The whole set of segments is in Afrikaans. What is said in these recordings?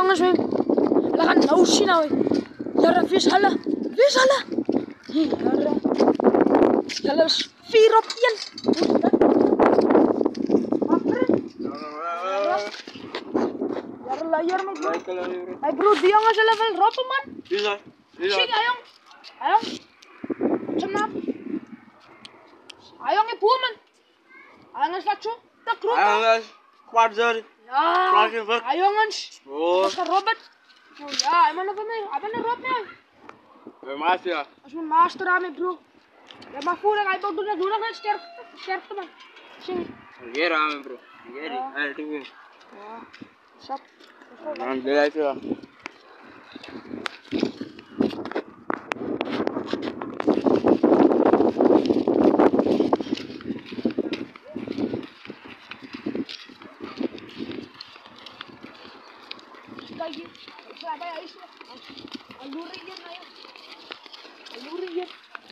jongens, we. We gaan nou zien nou. Jara vishallen. Vishallen. Jara. Jara is 4 op 1. Jara layar man bro. Hey bro, die jongens zullen wel roppen man. Bisa. Sing ayong. Ayong. Cenap. Ayong ibu man. Ayong is wat zo. Tak roep. Ayong is kwarzer. Ja. Ayong eens. Oh. Dat is Robert. Oh ja, emang apa nih? Apa nih Rob nih? Mas ya. Als we master aan bro. Ja, maar voordat hij ook doet nog een sterfte man. Sing. Hier aan bro. Hier. Hey, tinggi. Ja. Sap. Man, dia itu ya.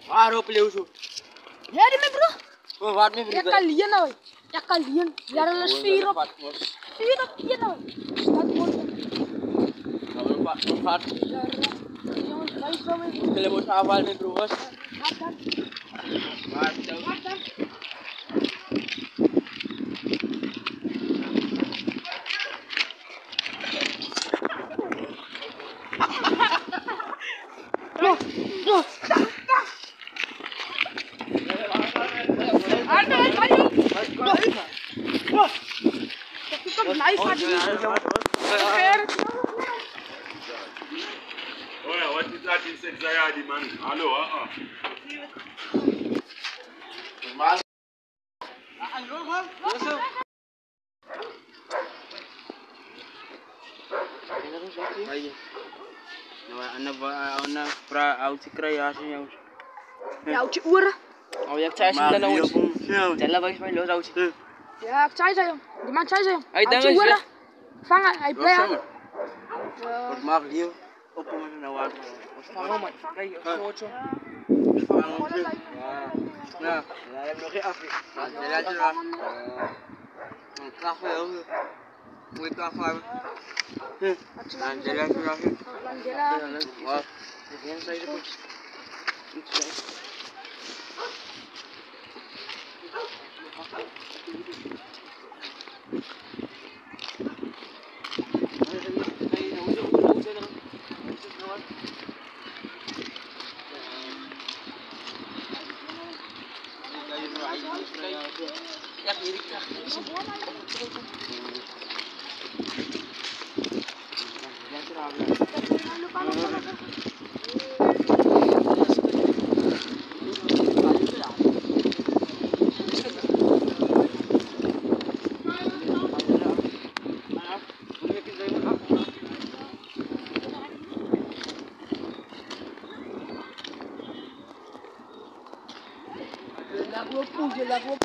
Waarom beliau zo? Ja, die mijn bro. Oh, wat mijn Ja, kalian nou. Ja, kalian. Ja, dat is 4 op 1 nou. Staat mooi. Kalau Pak. Ja, jongens, wij zo mee. Kalau bos awal mijn bro bos. Wat dan? Wat dan? Oh, wat is dat in Sexayadi, man? Hallo, Man. Ana pra auti kreasi yang. Ja, uit je oren. Oh, jak cai sih dan aus. Jalan bagi main los aus. Ja, ik zei ze jong. Die man zei ze jong. Hij Uit je denkt oren. Vangen, hij blijft. Wat mag lief op om na wat. Vangen man. Kijk, foto. Nah, ya nog geen af. Ja, ja. Kafe ook. Moet kafe. Angela kafe. Wah, ini saya itu. Lagu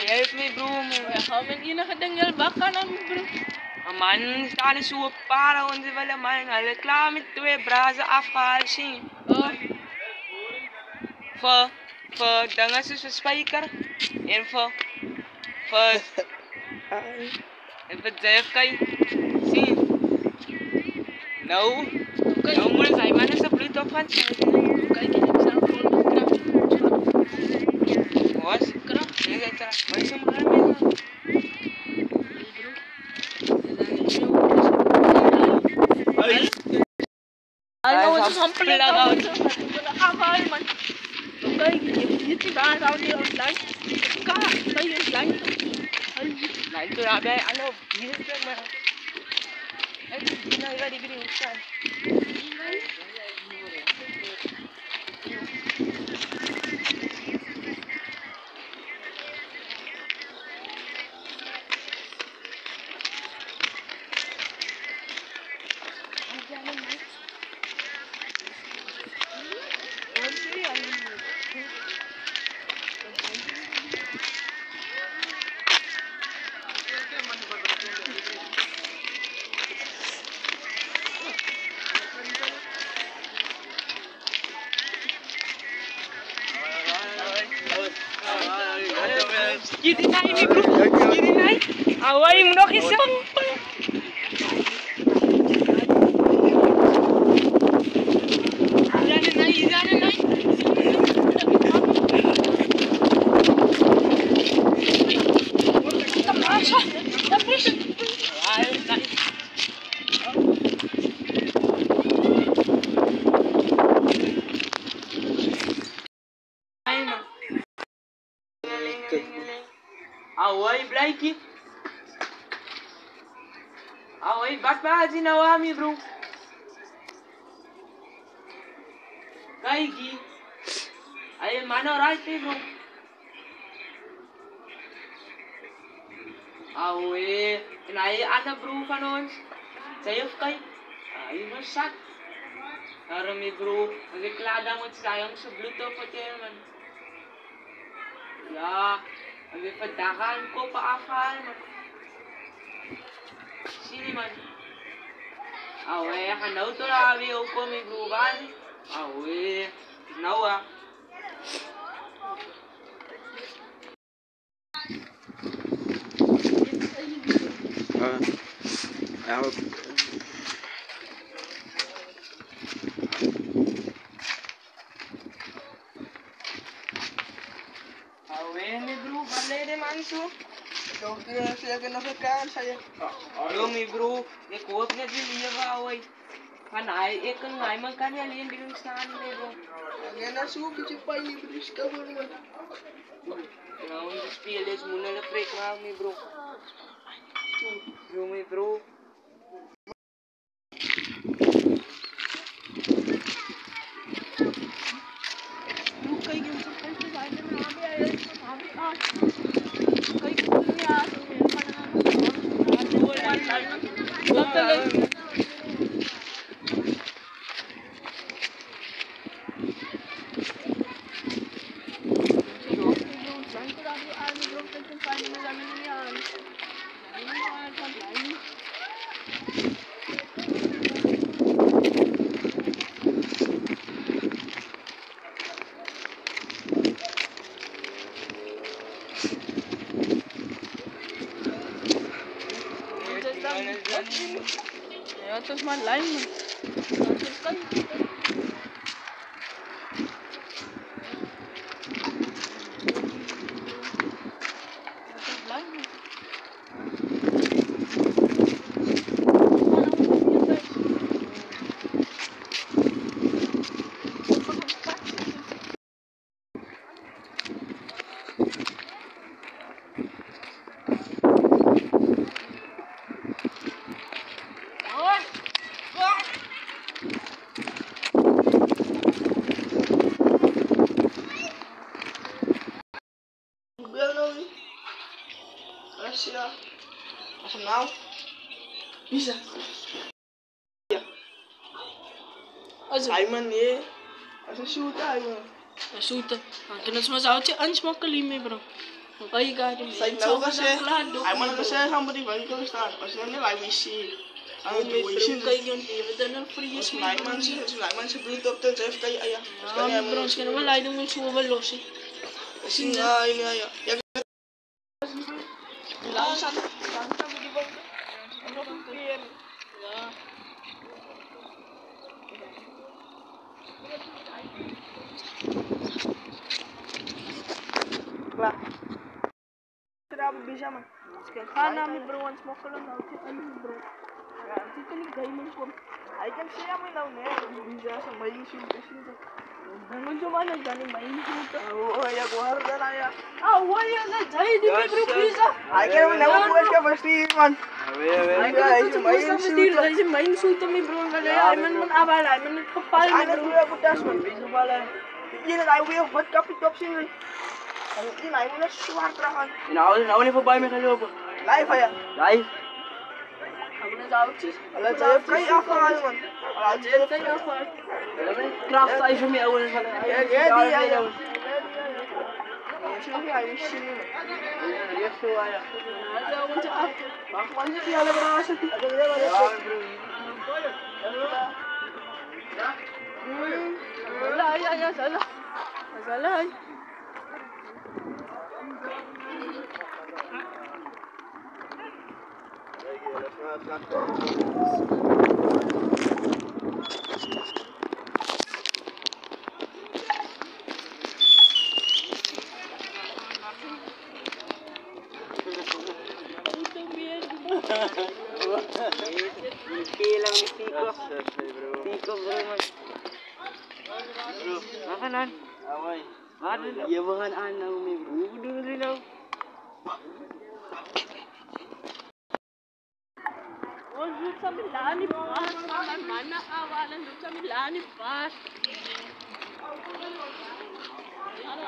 Help me bro, men ina kadanggal baka na bro. Man staan zo para onze wel man alle klaar met 2 brazen afhaal zien. Voor dangen ze spijker en voor en voor kai zien. Nou moet zijn man is op Bluetooth van kijk je extra was kracht nee extra maar is maar Ano sa sample lang ako. Nakakal man. Okay, YouTube ba sa audio online? Ka, tayo online. Lain tu lah biar ano, ini tu mana? Ini ada di video kan. Kiri naik nih bro, kiri naik. Awai menok iseng. Jangan naik. Tamasha, tapos. Ay, naik. Awai Blakey. Awai ba't ba ginawami bro? Kaigi. Ay mano right eh bro. Awai, inay ana bro kanon. Sayop kay. Ay masak. Arami bro, nagklada mo sayang sa Bluetooth pati man. Ya, abi padakan ko pa afal man. Sini man. Awe, hanaw to rabi o ko mi bro bali. Awe, nawa. Awe mi bro, bale de manso. Don't saya kena sekan saya. Ayo mi bro, ye kuap na din iya ba away. Kanay, kan ngay man kanya liyan bilang saan mi bro. Kena su kici pai ni bris ka mo naman. Now in this PLS muna na break na mi bro. Yo mi bro. Kay yung sa kay sa ay na abi ay abi ah. Kay ko niya sa meron pa na ya terus man lain man. Terus kan Russia. Asam now. Bisa. Ya. Ayman ye. Asa shoot ayman. Shoot. Kena semua sahaja cek ans mau kelima bro. Kaya gari. Saya tahu kasi. Ayman kasi somebody bagi ko start. Kasi ni live isi. Ang tuition kaya yun. Iba na free is Ayman si Bluetooth to Jeff kay aya. Bro, kaya wala yung mga suwalo si. Kasi nga ini aya. Lah. Tidak bisa man. Sekarang kami beruan smoke lang out ani bro. Nanti kan gaming ko. I can say I'm now ne. Bisa sa may issue kasi to. Ganun cuma na gani may issue to. Oh, ya guard na ya. Ah, why na jai di bro bisa. I can never watch ka pasti man. I can may issue to mi bro kaya ay man abala, man kapal mi bro. Ano butas man. Bisa bala. Ini na I will what kapit option. Ini na ini suar terakan. Inaw ni pa ba may kalobo? Live ya. Live. Ako na sa outis. Ala jaya kay ako man. Ala jaya Kaya ako. Craft tayo sa may awal sa ya dia. Sini ay sini. Yes so aya. Ada ako sa up. Bakwan si ala berasa ti. Ada dia ada. Wala ay salah. Salah ay. Bilang ni Tiko. Tiko bro man. Bro, makanan. Away. Ano? Yabangan anaw mi bro. Dulu rin Doon sa Milani Pass. Mana awalan doon sa Milani Pass. Ano?